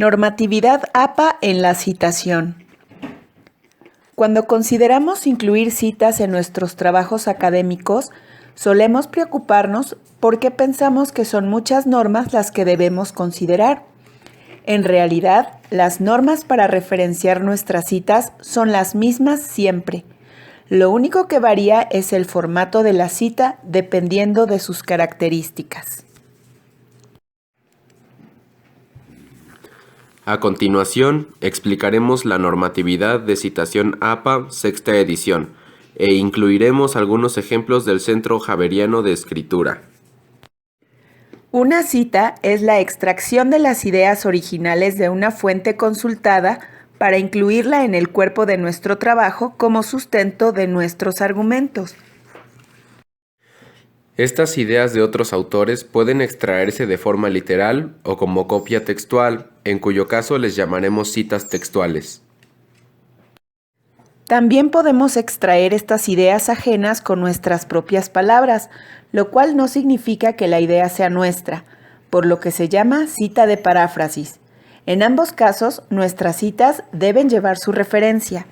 Normatividad APA en la citación. Cuando consideramos incluir citas en nuestros trabajos académicos, solemos preocuparnos porque pensamos que son muchas normas las que debemos considerar. En realidad, las normas para referenciar nuestras citas son las mismas siempre. Lo único que varía es el formato de la cita dependiendo de sus características. A continuación, explicaremos la normatividad de citación APA sexta edición e incluiremos algunos ejemplos del Centro Javeriano de Escritura. Una cita es la extracción de las ideas originales de una fuente consultada para incluirla en el cuerpo de nuestro trabajo como sustento de nuestros argumentos. Estas ideas de otros autores pueden extraerse de forma literal o como copia textual, en cuyo caso les llamaremos citas textuales. También podemos extraer estas ideas ajenas con nuestras propias palabras, lo cual no significa que la idea sea nuestra, por lo que se llama cita de paráfrasis. En ambos casos, nuestras citas deben llevar su referencia.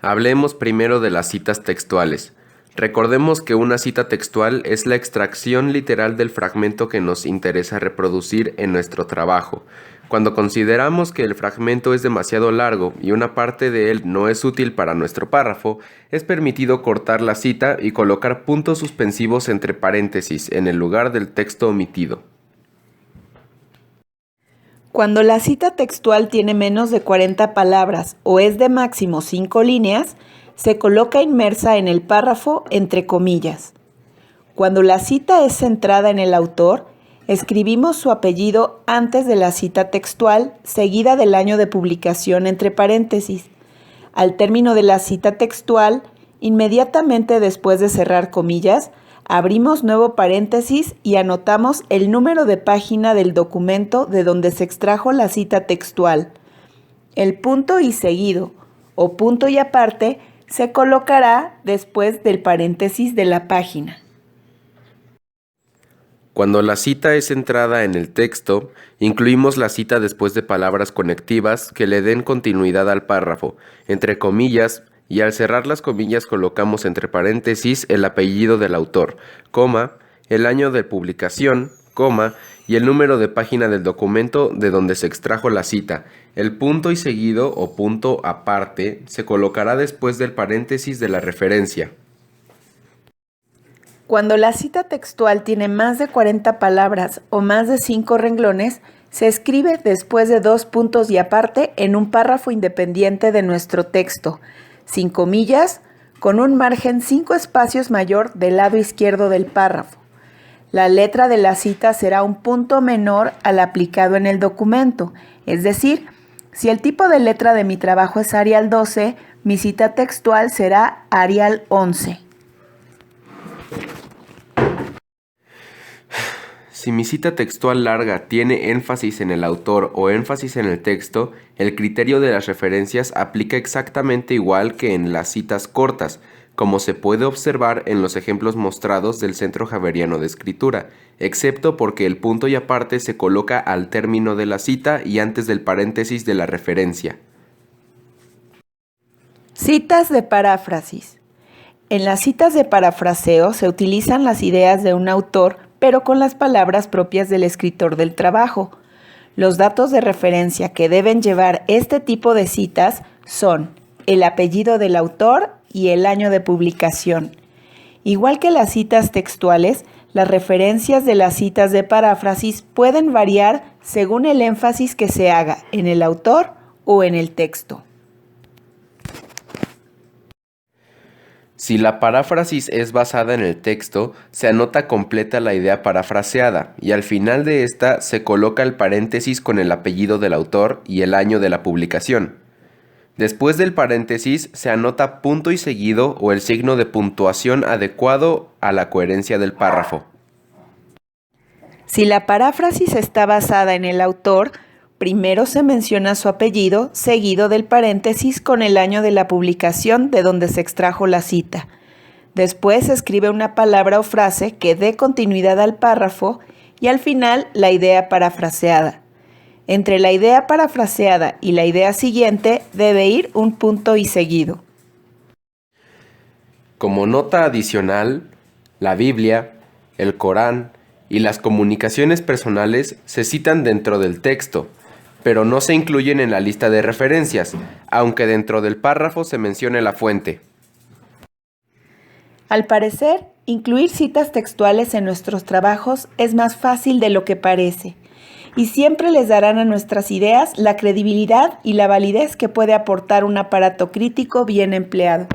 Hablemos primero de las citas textuales. Recordemos que una cita textual es la extracción literal del fragmento que nos interesa reproducir en nuestro trabajo. Cuando consideramos que el fragmento es demasiado largo y una parte de él no es útil para nuestro párrafo, es permitido cortar la cita y colocar puntos suspensivos entre paréntesis en el lugar del texto omitido. Cuando la cita textual tiene menos de 40 palabras o es de máximo 5 líneas, se coloca inmersa en el párrafo entre comillas. Cuando la cita es centrada en el autor, escribimos su apellido antes de la cita textual, seguida del año de publicación entre paréntesis. Al término de la cita textual, inmediatamente después de cerrar comillas, abrimos nuevo paréntesis y anotamos el número de página del documento de donde se extrajo la cita textual. El punto y seguido, o punto y aparte, se colocará después del paréntesis de la página. Cuando la cita es centrada en el texto, incluimos la cita después de palabras conectivas que le den continuidad al párrafo, entre comillas, y al cerrar las comillas colocamos entre paréntesis el apellido del autor, coma, el año de publicación, coma, y el número de página del documento de donde se extrajo la cita. El punto y seguido o punto aparte se colocará después del paréntesis de la referencia. Cuando la cita textual tiene más de 40 palabras o más de 5 renglones, se escribe después de 2 puntos y aparte en un párrafo independiente de nuestro texto, sin comillas, con un margen 5 espacios mayor del lado izquierdo del párrafo. La letra de la cita será un punto menor al aplicado en el documento, es decir, si el tipo de letra de mi trabajo es Arial 12, mi cita textual será Arial 11. Si mi cita textual larga tiene énfasis en el autor o énfasis en el texto, el criterio de las referencias aplica exactamente igual que en las citas cortas, como se puede observar en los ejemplos mostrados del Centro Javeriano de Escritura, excepto porque el punto y aparte se coloca al término de la cita y antes del paréntesis de la referencia. Citas de paráfrasis. En las citas de parafraseo se utilizan las ideas de un autor, pero con las palabras propias del escritor del trabajo. Los datos de referencia que deben llevar este tipo de citas son el apellido del autor y el año de publicación. Igual que las citas textuales, las referencias de las citas de paráfrasis pueden variar según el énfasis que se haga en el autor o en el texto. Si la paráfrasis es basada en el texto, se anota completa la idea parafraseada y al final de esta se coloca el paréntesis con el apellido del autor y el año de la publicación. Después del paréntesis se anota punto y seguido o el signo de puntuación adecuado a la coherencia del párrafo. Si la paráfrasis está basada en el autor, primero se menciona su apellido, seguido del paréntesis con el año de la publicación de donde se extrajo la cita. Después se escribe una palabra o frase que dé continuidad al párrafo y al final la idea parafraseada. Entre la idea parafraseada y la idea siguiente debe ir un punto y seguido. Como nota adicional, la Biblia, el Corán y las comunicaciones personales se citan dentro del texto, pero no se incluyen en la lista de referencias, aunque dentro del párrafo se mencione la fuente. Al parecer, incluir citas textuales en nuestros trabajos es más fácil de lo que parece, y siempre les darán a nuestras ideas la credibilidad y la validez que puede aportar un aparato crítico bien empleado.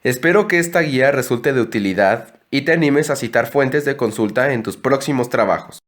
Espero que esta guía resulte de utilidad y te animes a citar fuentes de consulta en tus próximos trabajos.